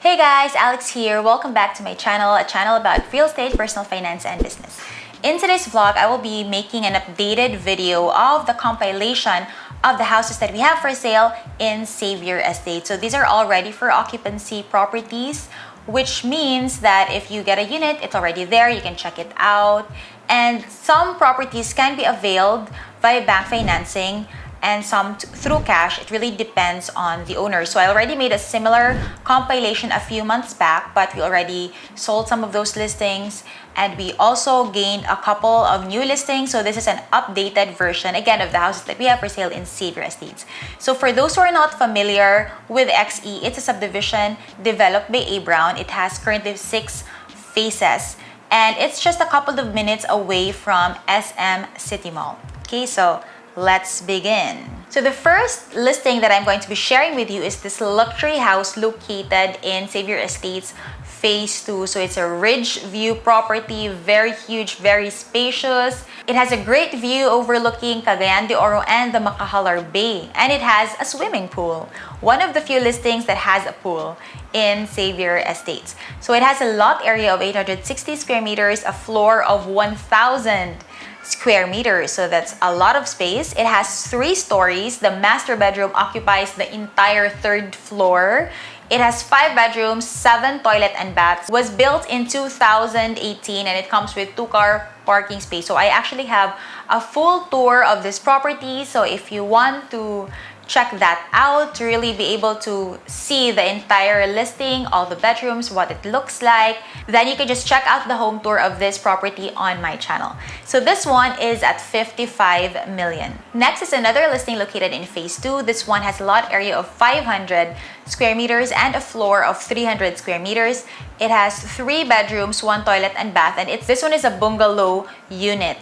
Hey guys, Alex here. Welcome back to my channel, a channel about real estate, personal finance, and business. In today's vlog, I will be making an updated video of the compilation of the houses that we have for sale in Xavier Estate. So these are all ready for occupancy properties, which means that if you get a unit, it's already there, you can check it out. And some properties can be availed via bank financing and some through cash. It really depends on the owner. So I already made a similar compilation a few months back, but we already sold some of those listings and we also gained a couple of new listings. So this is an updated version again of the houses that we have for sale in Xavier Estates. So for those who are not familiar with XE, it's a subdivision developed by A. Brown. It has currently 6 phases and it's just a couple of minutes away from SM City Mall. Okay, so let's begin. So the first listing that I'm going to be sharing with you is this luxury house located in Xavier Estates Phase 2. So it's a ridge view property, very huge, very spacious. It has a great view overlooking Cagayan de Oro and the Macahalar Bay. And it has a swimming pool. One of the few listings that has a pool in Xavier Estates. So it has a lot area of 860 square meters, a floor of 1,000 square meters, so that's a lot of space. It has 3 stories. The master bedroom occupies the entire 3rd floor. It has 5 bedrooms, 7 toilet and baths. Was built in 2018 and it comes with 2-car parking space. So I actually have a full tour of this property. So if you want to check that out to really be able to see the entire listing, all the bedrooms, what it looks like, then you can just check out the home tour of this property on my channel. So this one is at 55 million. Next is another listing located in Phase 2. This one has a lot area of 500 square meters and a floor of 300 square meters. It has 3 bedrooms, 1 toilet and bath, and this one is a bungalow unit.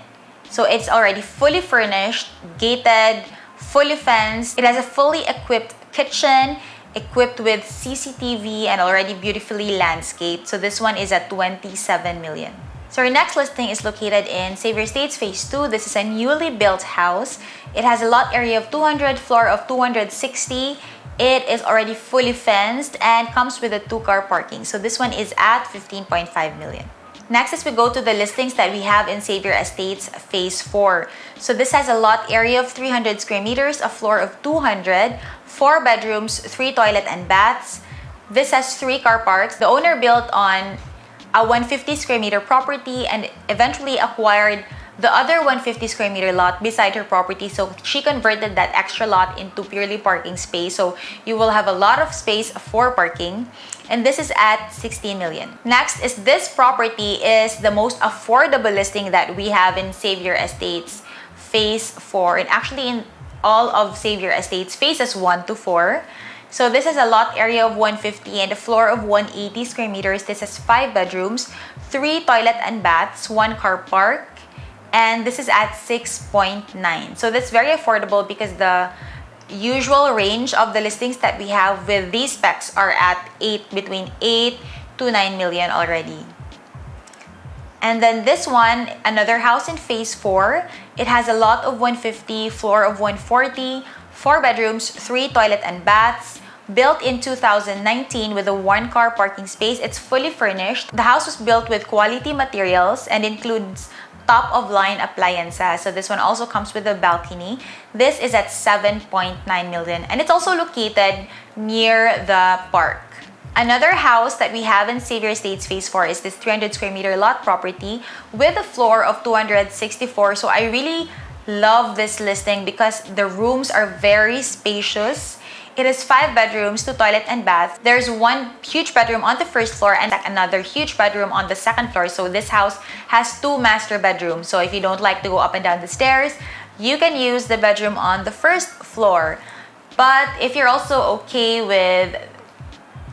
So it's already fully furnished, gated, fully fenced. It has a fully equipped kitchen, equipped with CCTV and already beautifully landscaped. So this one is at 27 million. So our next listing is located in Xavier Estates Phase 2. This is a newly built house. It has a lot area of 200, floor of 260. It is already fully fenced and comes with a 2-car parking. So this one is at 15.5 million. Next is we go to the listings that we have in Xavier Estates Phase 4. So this has a lot area of 300 square meters, a floor of 200, 4 bedrooms, 3 toilet and baths. This has 3 car parks. The owner built on a 150 square meter property and eventually acquired the other 150 square meter lot beside her property. So she converted that extra lot into purely parking space. So you will have a lot of space for parking. And this is at 16 million. Next is this property is the most affordable listing that we have in Xavier Estates Phase 4. And actually in all of Xavier Estates Phases 1 to 4. So this is a lot area of 150 and a floor of 180 square meters. This has 5 bedrooms, 3 toilet and baths, 1 car park. And this is at 6.9. So that's very affordable because the usual range of the listings that we have with these specs are at between 8 to 9 million already. And then this one, another house in Phase 4. It has a lot of 150, floor of 140, 4 bedrooms, 3 toilet and baths. Built in 2019 with a 1-car parking space. It's fully furnished. The house was built with quality materials and includes top-of-line appliances. So this one also comes with a balcony. This is at 7.9 million and it's also located near the park. Another house that we have in Xavier Estates Phase 4 is this 300 square meter lot property with a floor of 264. So I really love this listing because the rooms are very spacious. It has 5 bedrooms, 2 toilet and bath. There's 1 huge bedroom on the 1st floor and another huge bedroom on the 2nd floor. So this house has 2 master bedrooms. So if you don't like to go up and down the stairs, you can use the bedroom on the 1st floor. But if you're also okay with,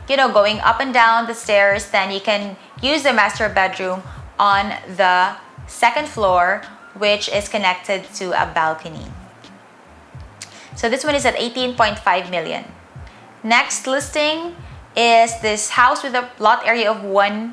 going up and down the stairs, then you can use the master bedroom on the 2nd floor, which is connected to a balcony. So this one is at 18.5 million. Next listing is this house with a lot area of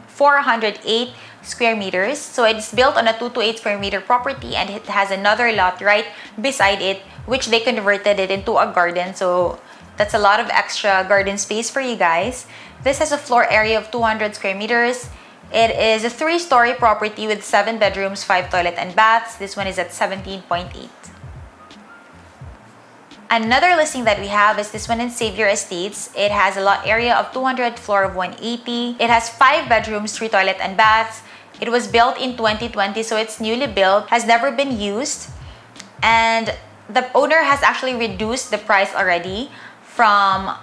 408 square meters. So it's built on a 228 square meter property and it has another lot right beside it, which they converted it into a garden. So that's a lot of extra garden space for you guys. This has a floor area of 200 square meters. It is a 3-story property with 7 bedrooms, 5 toilet and baths. This one is at 17.8. Another listing that we have is this one in Xavier Estates. It has a lot area of 200, floor of 180. It has 5 bedrooms, 3 toilet and baths. It was built in 2020, so it's newly built, has never been used. And the owner has actually reduced the price already from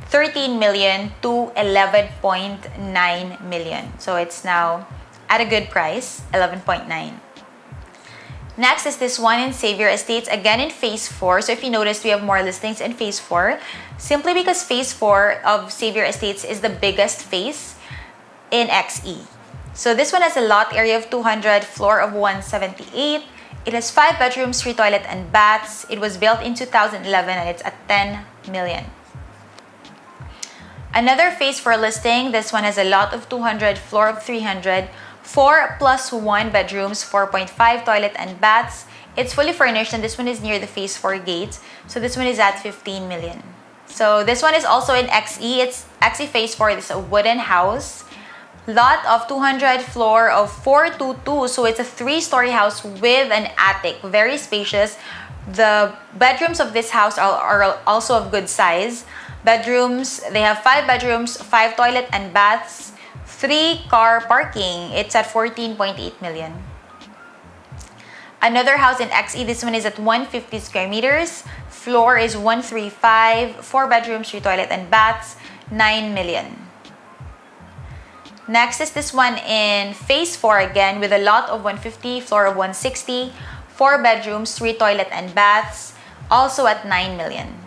13 million to 11.9 million. So it's now at a good price, 11.9. Next is this one in Xavier Estates, again in Phase 4. So if you notice, we have more listings in Phase 4, simply because Phase 4 of Xavier Estates is the biggest phase in XE. So this one has a lot area of 200, floor of 178. It has 5 bedrooms, 3 toilet and baths. It was built in 2011 and it's at 10 million. Another Phase 4 listing, this one has a lot of 200, floor of 300, 4 plus 1 bedrooms, 4.5 toilet and baths. It's fully furnished and this one is near the Phase 4 gate. So this one is at 15 million. So this one is also in XE. It's XE Phase 4. It's a wooden house. Lot of 200, floor of 422. So it's a 3-story house with an attic. Very spacious. The bedrooms of this house are also of good size. Bedrooms, they have 5 bedrooms, 5 toilet and baths, 3 car parking. It's at 14.8 million. Another house in XE, this one is at 150 square meters. Floor is 135, 4 bedrooms, 3 toilet and baths, 9 million. Next is this one in Phase 4 again with a lot of 150, floor of 160, 4 bedrooms, 3 toilet and baths, also at 9 million.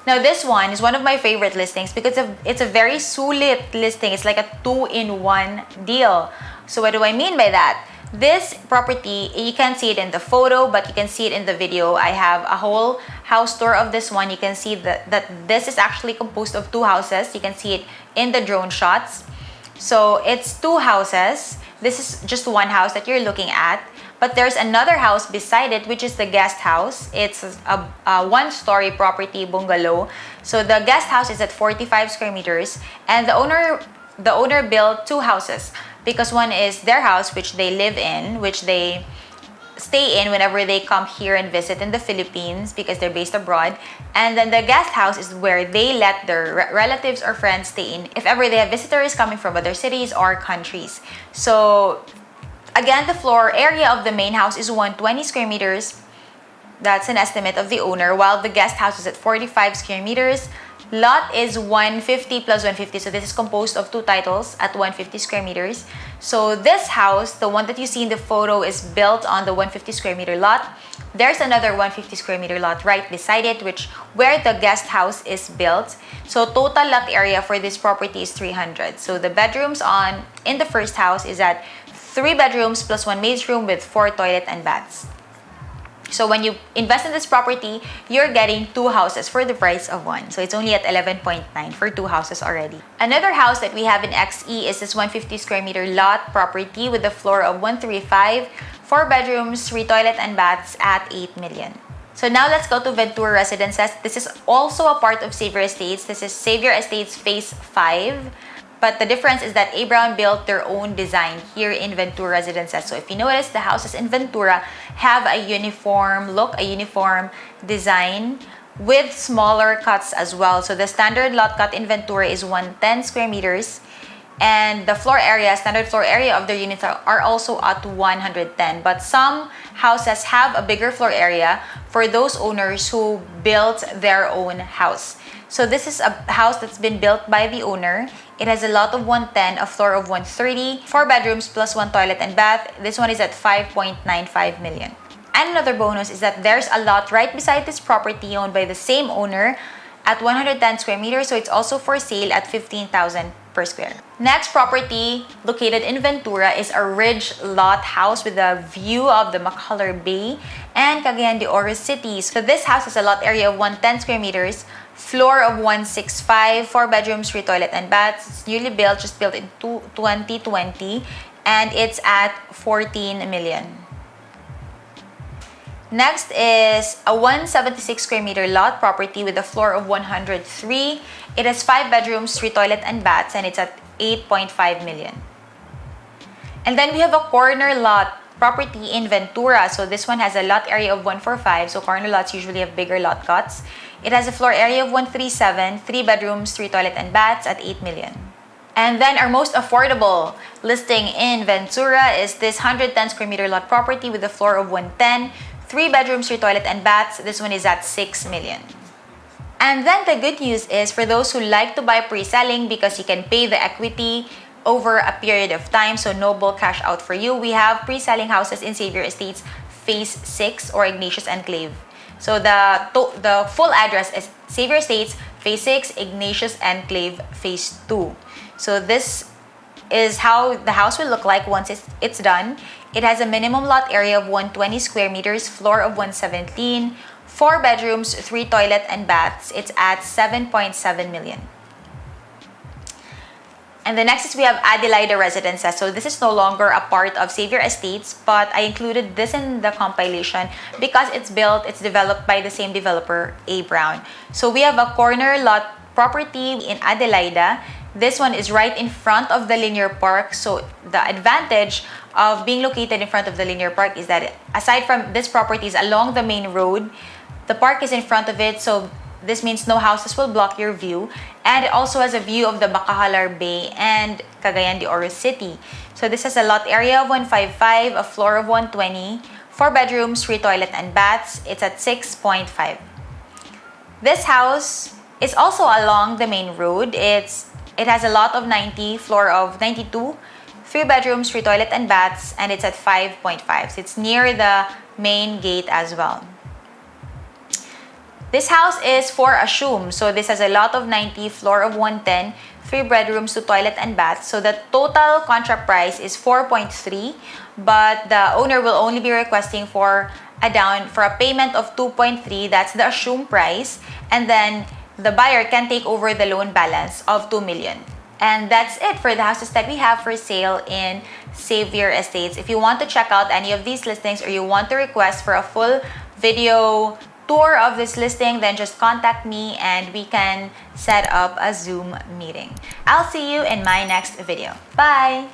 Now this one is one of my favorite listings because it's a very sulit listing. It's like a 2-in-1 deal. So what do I mean by that? This property, you can't see it in the photo, but you can see it in the video. I have a whole house tour of this one. You can see that this is actually composed of 2 houses. You can see it in the drone shots. So it's 2 houses. This is just one house that you're looking at. But there's another house beside it, which is the guest house. It's a 1-story property bungalow. So the guest house is at 45 square meters. And the owner built 2 houses. Because one is their house, which they live in, which they stay in whenever they come here and visit in the Philippines because they're based abroad. And then the guest house is where they let their relatives or friends stay in if ever they have visitors coming from other cities or countries. So again, the floor area of the main house is 120 square meters. That's an estimate of the owner, while the guest house is at 45 square meters. Lot is 150 plus 150, so this is composed of 2 titles at 150 square meters. So this house, the one that you see in the photo, is built on the 150 square meter lot. There's another 150 square meter lot right beside it, where the guest house is built. So total lot area for this property is 300. So the bedrooms in the first house is at 3 bedrooms plus 1 maid's room with 4 toilet and baths. So when you invest in this property, you're getting 2 houses for the price of 1. So it's only at 11.9 for 2 houses already. Another house that we have in XE is this 150 square meter lot property with a floor of 135, 4 bedrooms, 3 toilet and baths at 8 million. So now let's go to Ventura Residences. This is also a part of Xavier Estates. This is Xavier Estates Phase 5. But the difference is that A. Brown built their own design here in Ventura Residences. So if you notice, the houses in Ventura have a uniform look, a uniform design with smaller cuts as well. So the standard lot cut in Ventura is 110 square meters. And the floor area, standard floor area of their units are also at 110. But some houses have a bigger floor area for those owners who built their own house. So this is a house that's been built by the owner. It has a lot of 110, a floor of 130, 4 bedrooms plus 1 toilet and bath. This one is at 5.95 million. And another bonus is that there's a lot right beside this property owned by the same owner at 110 square meters. So it's also for sale at 15,000 per square. Next property located in Ventura is a ridge lot house with a view of the McCullough Bay and Cagayan de Oro cities. So this house has a lot area of 110 square meters, floor of 165, 4 bedrooms, 3 toilet and baths. It's newly built, just built in 2020, and it's at 14 million. Next is a 176 square meter lot property with a floor of 103. It has 5 bedrooms, 3 toilet and baths, and it's at 8.5 million. And then we have a corner lot property in Ventura. So this one has a lot area of 145. So corner lots usually have bigger lot cuts. It has a floor area of 137, 3 bedrooms, 3 toilet and baths at 8 million. And then our most affordable listing in Ventura is this 110 square meter lot property with a floor of 110, 3 bedrooms, 3 toilet and baths. This one is at 6 million. And then the good news is for those who like to buy pre-selling because you can pay the equity over a period of time, so no bulk cash out for you, we have pre-selling houses in Xavier Estates Phase 6 or Ignatius Enclave. So the full address is Xavier Estates Phase 6, Ignatius Enclave Phase 2. So this is how the house will look like once it's done. It has a minimum lot area of 120 square meters, floor of 117, 4 bedrooms, 3 toilet and baths. It's at 7.7 million. And the next is we have ADELAIDA Residences. So this is no longer a part of Xavier Estates, but I included this in the compilation because it's developed by the same developer, A. Brown. So we have a corner lot property in ADELAIDA. This one is right in front of the linear park. So the advantage of being located in front of the linear park is that aside from this property is along the main road, the park is in front of it. So this means no houses will block your view, and it also has a view of the Bacalar Bay and Cagayan de Oro City. So this has a lot area of 155, a floor of 120, 4 bedrooms, 3 toilet and baths. It's at 6.5. This house is also along the main road. It has a lot of 90, floor of 92, 3 bedrooms, 3 toilet and baths, and it's at 5.5. So it's near the main gate as well. This house is for Assume. So this has a lot of 90, floor of 110, 3 bedrooms, 2 toilet and bath. So the total contract price is 4.3, but the owner will only be requesting for a payment of 2.3. That's the Assume price, and then the buyer can take over the loan balance of 2 million. And that's it for the houses that we have for sale in Xavier Estates. If you want to check out any of these listings or you want to request for a full video tour of this listing, then just contact me and we can set up a Zoom meeting. I'll see you in my next video. Bye!